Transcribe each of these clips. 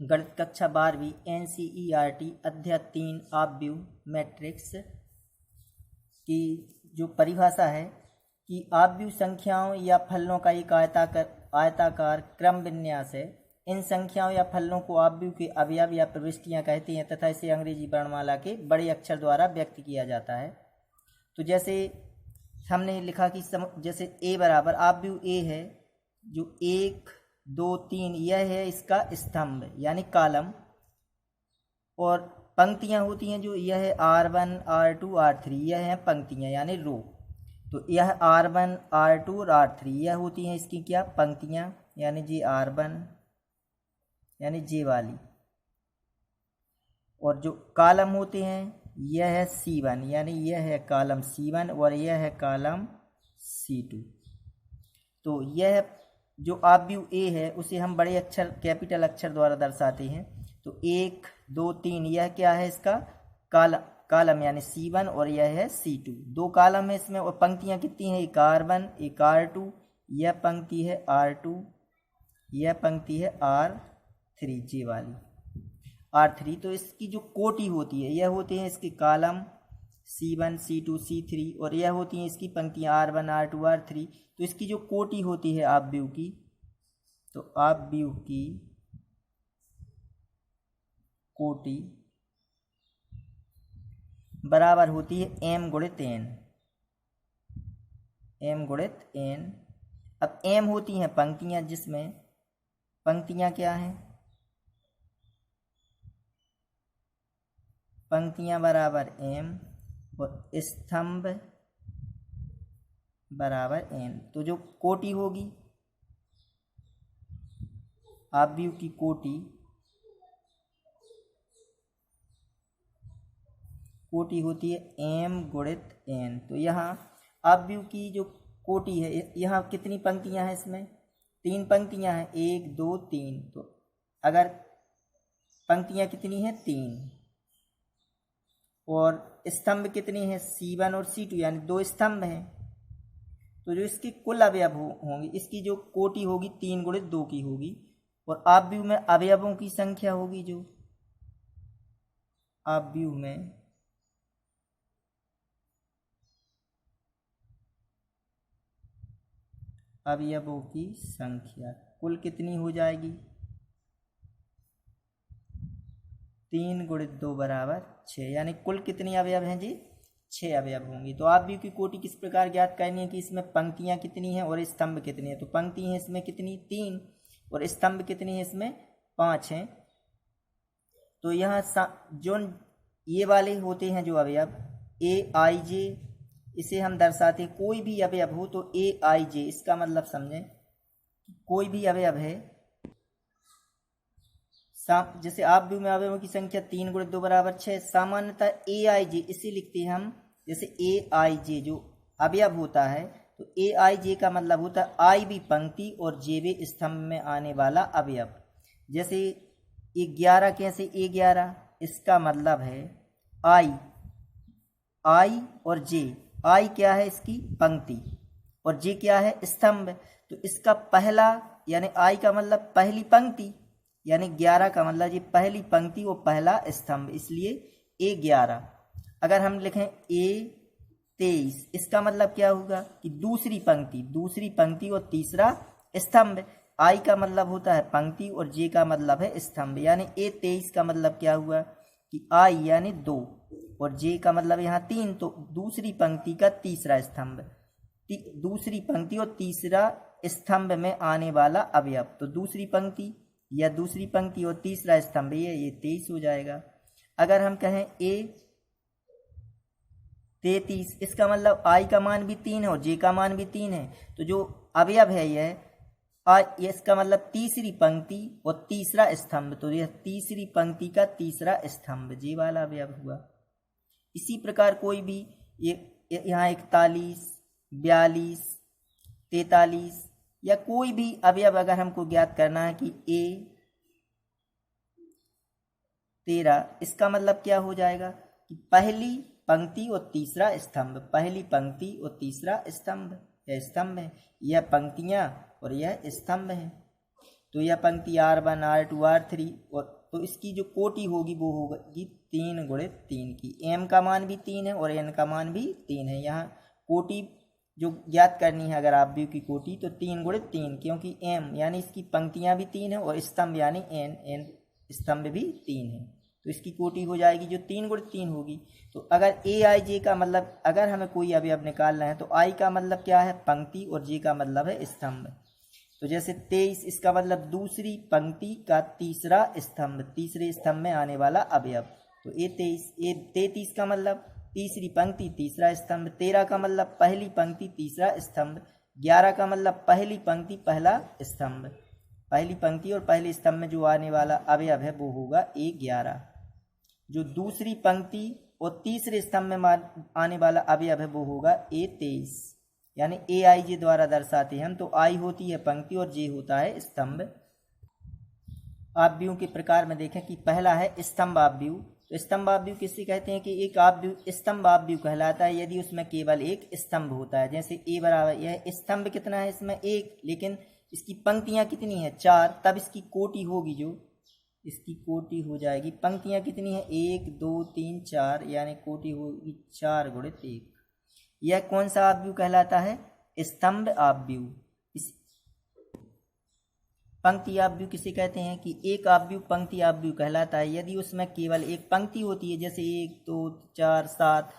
गणित कक्षा 12वीं NCERT अध्याय 3 ऑब्व्यू मैट्रिक्स की जो परिभाषा है कि ऑब्व्यू संख्याओं या फलनों का एक आयताकार क्रम विन्यास है। इन संख्याओं या फलनों को ऑब्व्यू के अवयव या प्रविष्टियां कहते हैं तथा इसे अंग्रेजी वर्णमाला के बड़े अक्षर द्वारा व्यक्त किया जाता है। तो जैसे हमने लिखा कि जैसे ए बराबर ऑब्व्यू ए है, जो 1 2 3 यह है इसका स्तंभ यानी कॉलम, और पंक्तियां होती हैं जो यह है R1 R2 R3 यह है पंक्तियां यानी रो। तो यह R1 R2 और R3 यह होती हैं इसकी क्या पंक्तियां यानी जी R1 यानी जे वाली, और जो कॉलम होते हैं यह है C1 यानी यह है कॉलम C1 और यह है कॉलम C2। तो यह जो ऑब्व्यू ए है उसे हम बड़े अक्षर कैपिटल अक्षर द्वारा दर्शाते हैं। तो 1 2 3 यह क्या है इसका कॉलम यानी C1 और यह है C2, दो कॉलम है इसमें। और पंक्तियां कितनी हैं, एक R1 एक R2, यह पंक्ति है R2 यह पंक्ति है R3 जे वाली R3। तो इसकी जो कोटि होती है यह होते हैं इसके कॉलम C1 C2 C3 और यह होती हैं इसकी पंक्तियां R1 R2 R3। तो इसकी जो कोटि होती है ऑब्व्यू की, तो ऑब्व्यू की कोटि बराबर होती है m गुणित n, m गुणित n। अब m होती हैं पंक्तियां, जिसमें पंक्तियां क्या हैं, पंक्तियां बराबर m और स्तंभ बराबर n। तो जो कोटि होगी ऑब्व्यू की कोटि होती है m गुणित n। तो यहाँ ऑब्व्यू की जो कोटि है, यहाँ कितनी पंक्तियां हैं, इसमें 3 पंक्तियां हैं 1 2 3। तो अगर पंक्तियां कितनी हैं 3 और स्तंभ कितने हैं C1 और C2 यानी 2 स्तंभ हैं। तो जो इसके कुल अवयव होंगे, इसकी जो कोटि होगी 3 गुणित 2 की होगी, और ऑब्व्यू में अवयवों की संख्या होगी, जो ऑब्व्यू में अवयवों की संख्या कुल कितनी हो जाएगी, 3 गुणित 2 बराबर 6, यानी कुल कितनी अवयव हैं जी 6 अवयव होंगी। तो ऑब्व्यू की कोटि किस प्रकार ज्ञात करनी है कि इसमें पंक्तियां कितनी हैं और स्तंभ कितने हैं। तो पंक्ति हैं इसमें कितनी 3 और स्तंभ कितनी है इसमें 5 हैं। तो यहाँ जो ये वाले होते हैं जो अवयव AIJ, इसे हम दर्शाते हैं, कोई भी अवयव हो तो AIJ, इसका मतलब समझें कोई भी अवयव है, जैसे ऑब्व्यू में अवयवों की संख्या 3 गुणित 2 बराबर 6, सामान्यतः AIJ इसे लिखते हैं हम, जैसे AIJ जो अवयव होता है, तो AIJ का मतलब होता है I भी पंक्ति और J भी स्तंभ में आने वाला अवयव। जैसे 11 कैसे A11, इसका मतलब है I और J, I क्या है इसकी पंक्ति और J क्या है स्तंभ। तो इसका पहला यानी I का मतलब पहली पंक्ति, यानी 11 का मतलब ये पहली पंक्ति और पहला स्तंभ, इसलिए A11। अगर हम लिखें A23, इसका मतलब क्या होगा कि दूसरी पंक्ति और तीसरा स्तंभ। I का मतलब होता है पंक्ति और J का मतलब है स्तंभ, यानी A23 का मतलब क्या हुआ कि I यानी 2 और J का मतलब यहाँ 3, तो दूसरी पंक्ति का तीसरा स्तंभ, दूसरी पंक्ति और तीसरा स्तंभ में आने वाला अवयव। तो दूसरी पंक्ति या दूसरी पंक्ति और तीसरा स्तंभ, ये 23 हो जाएगा। अगर हम कहें A33, इसका मतलब I का मान भी 3 है और J का मान भी 3 है। तो जो अवयव है यह इसका मतलब तीसरी पंक्ति और तीसरा स्तंभ, तो यह तीसरी पंक्ति का तीसरा स्तंभ J वाला अवयव हुआ। इसी प्रकार कोई भी यहाँ 41 42 43 या कोई भी अवयव अगर हमको ज्ञात करना है कि A13, इसका मतलब क्या हो जाएगा कि पहली पंक्ति और तीसरा स्तंभ, पहली पंक्ति और तीसरा स्तंभ, यह स्तंभ है, यह पंक्तियां और यह स्तंभ है। तो यह पंक्ति R1 R2 R3 और तो इसकी जो कोटि होगी वो होगी 3 गुणित 3 की। m का मान भी 3 है और n का मान भी 3 है। यहाँ कोटि जो ज्ञात करनी है अगर आव्यूह की कोटि तो 3 गुणित 3, क्योंकि m यानी इसकी पंक्तियाँ भी 3 है और स्तंभ यानी n स्तंभ भी 3 है, तो इसकी कोटि हो जाएगी जो 3 गुणित 3 होगी। तो अगर aij का मतलब अगर हमें कोई अवयव निकालना है तो i का मतलब क्या है पंक्ति और j का मतलब है स्तंभ। तो जैसे 23 इसका मतलब दूसरी पंक्ति का तीसरा स्तंभ, तीसरे स्तंभ में आने वाला अवयव। तो ये 33 का मतलब तीसरी पंक्ति तीसरा स्तंभ, 13 का मतलब पहली पंक्ति तीसरा स्तंभ, 11 का मतलब पहली पंक्ति पहला स्तंभ। पहली पंक्ति और पहले स्तंभ में जो आने वाला अवयव है वो होगा A11। जो दूसरी पंक्ति और तीसरे स्तंभ में आने वाला अवयव है वो होगा A23, यानी aij द्वारा दर्शाते हैं हम। तो I होती है पंक्ति और j होता है स्तंभ। आव्यूह के प्रकार में देखें कि पहला है स्तंभ आव्यूह। तो स्तंभ आव्यूह किससे कहते हैं कि एक आव्यूह स्तंभ आव्यूह कहलाता है यदि उसमें केवल एक स्तंभ होता है। जैसे a बराबर यह स्तंभ कितना है इसमें 1, लेकिन इसकी पंक्तियां कितनी है 4, तब इसकी कोटि होगी जो इसकी कोटि हो जाएगी। पंक्तियां कितनी है 1 2 3 4, यानी कोटि होगी 4 गुणित 1। यह कौन सा आव्यूह कहलाता है स्तंभ आव्यूह। इस पंक्ति आव्यूह किसे कहते हैं कि एक आव्यूह पंक्ति आव्यूह कहलाता है यदि उसमें केवल एक पंक्ति होती है, जैसे 1 2 4 7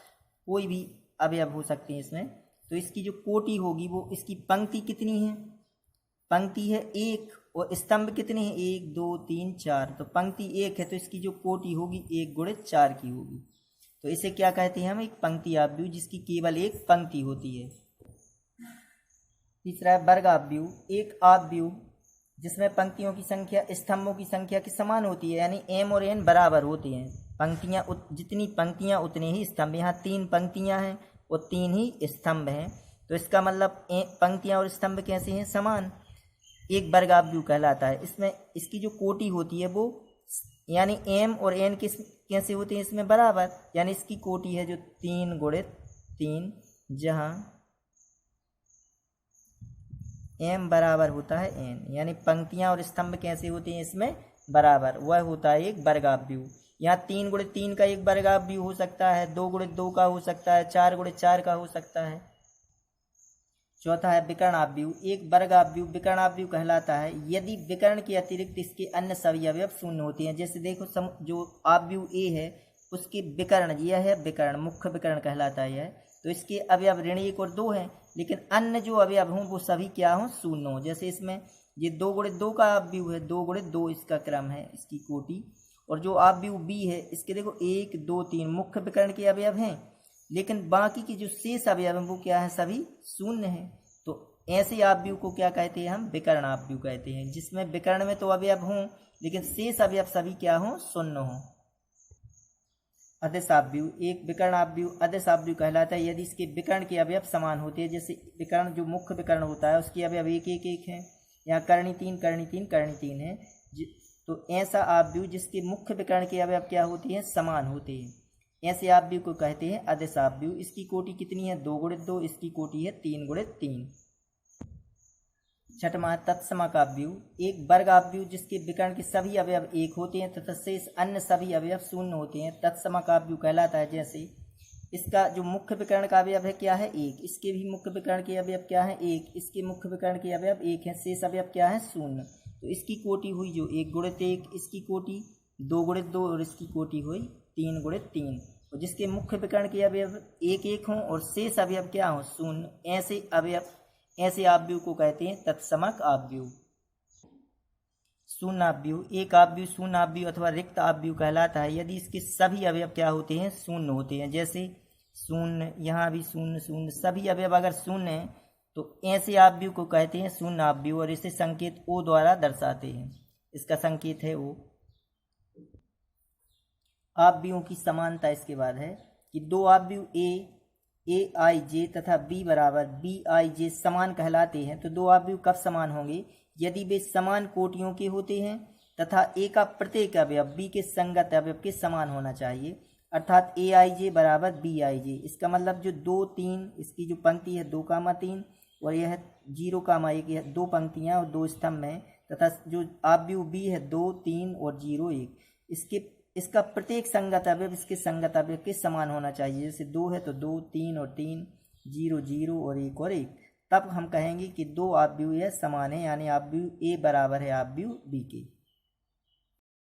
कोई भी अवयव हो सकते हैं इसमें। तो इसकी जो कोटि होगी वो इसकी पंक्ति कितनी है, पंक्ति है 1 और स्तंभ कितने हैं 1 2 3 4, तो पंक्ति 1 है तो इसकी जो कोटि होगी 1 गुणित 4 की होगी। तो इसे क्या कहते हैं हम एक पंक्ति आव्यूह जिसकी केवल एक पंक्ति होती है। तीसरा है वर्ग आव्यूह। एक आव्यूह जिसमें पंक्तियों की संख्या स्तंभों की संख्या के समान होती है, यानी m और n बराबर होते हैं। पंक्तियां जितनी पंक्तियां उतने ही स्तंभ। यहाँ 3 पंक्तियां हैं और 3 ही स्तंभ हैं, तो इसका मतलब पंक्तियां और स्तंभ कैसे हैं समान, एक वर्ग आव्यूह कहलाता है। इसमें इसकी जो कोटि होती है वो यानी m और n कैसे होते हैं इसमें बराबर, यानी इसकी कोटि है जो 3 गुणित 3, जहाँ m बराबर होता है n, यानी पंक्तियां और स्तंभ कैसे होते हैं इसमें बराबर, वह होता है एक वर्ग आव्यूह। यहाँ 3 गुणित 3 का एक वर्ग आव्यूह हो सकता है, 2 गुणित 2 का हो सकता है, 4 गुणित 4 का हो सकता है। चौथा है विकर्ण आव्यूह। एक वर्ग आव्यूह विकर्ण आव्यूह कहलाता है यदि विकर्ण के अतिरिक्त इसके अन्य सभी अवयव शून्य होते हैं। जैसे देखो जो आव्यूह A है उसके विकर्ण, यह है विकर्ण, मुख्य विकर्ण कहलाता है यह। तो इसके अवयव ऋण 1 और 2 हैं, लेकिन अन्य जो अवयव हों वो सभी क्या हों शून्य हों। जैसे इसमें ये 2 गुणित 2 का आव्यूह है, 2 गुणित 2 इसका क्रम है इसकी कोटि। और जो आव्यूह B है इसके देखो 1 2 3 मुख्य विकर्ण के अवयव हैं, लेकिन बाकी की जो शेष अवयव हैं वो क्या है सभी शून्य हैं। तो ऐसे आव्यूह को क्या कहते हैं हम विकर्ण आव्यूह कहते हैं, जिसमें विकर्ण में तो अवयव हों लेकिन शेष अवयव सभी क्या हों शून्य हों। अदिश आव्यूह। एक विकर्ण आव्यूह अदिश आव्यूह कहलाता है यदि इसके विकर्ण के अवयव समान होते हैं। जैसे विकर्ण जो मुख्य विकर्ण होता है उसके अवयव 1 1 1 हैं, यहाँ कर्णी 3 कर्णी 3 कर्णी 3 है। तो ऐसा आव्यूह जिसके मुख्य विकर्ण के अवयव क्या होते हैं समान होते हैं, ऐसे आव्यूह को कहते हैं अदिश आव्यूह। इसकी कोटि कितनी है 2 गुणित 2, इसकी कोटि है 3 गुणित 3। छठवां तत्समक आव्यूह। एक वर्ग आव्यूह जिसके विकर्ण के सभी अवयव 1 होते हैं तथा शेष अन्य सभी अवयव शून्य होते हैं तत्समक आव्यूह कहलाता है। जैसे इसका जो मुख्य विकर्ण का अवयव है क्या है 1, इसके भी मुख्य विकर्ण के अवयव क्या है 1, इसके मुख्य विकर्ण के अवयव 1 है, शेष अवयव क्या है शून्य। तो इसकी कोटि हुई जो 1 गुणित 1, इसकी कोटि 2 गुणित 2 और इसकी कोटि हुई 3 गुणित 3। और जिसके मुख्य विकर्ण के अवयव 1 1 हों और शेष अवयव क्या हों शून्य, ऐसे आव्यूह को कहते हैं तत्समक आव्यूह। शून्य आव्यूह। एक आव्यूह शून्य आव्यूह अथवा रिक्त आव्यूह कहलाता है यदि इसके सभी अवयव क्या होते हैं शून्य होते हैं। जैसे शून्य, यहाँ भी शून्य शून्य, सभी अवयव अगर शून्य हैं तो ऐसे आव्यूह को कहते हैं शून्य आव्यूह और इसे संकेत O द्वारा दर्शाते हैं। इसका संकेत है O। आव्यूहों की समानता इसके बाद है कि दो आव्यूह aij तथा b बराबर bij समान कहलाते हैं। तो दो आव्यूह कब समान होंगे, यदि वे समान कोटियों के होते हैं तथा a का प्रत्येक अवयव b के संगत अवयव के समान होना चाहिए, अर्थात aij बराबर bij। इसका मतलब जो 2 3 इसकी जो पंक्ति है 2 3 और यह 0 1, यह 2 पंक्तियां और 2 स्तंभ हैं, तथा जो आव्यूह बी है 2, 3 और 0, 1, इसका प्रत्येक संगत अवयव इसके संगत अवयव के समान होना चाहिए। जैसे 2 है तो 2, 3 और 3, 0, 0 और 1 और 1। तब हम कहेंगे कि दो आव्यूह समान है, यानी आव्यूह ए बराबर है आव्यूह बी के।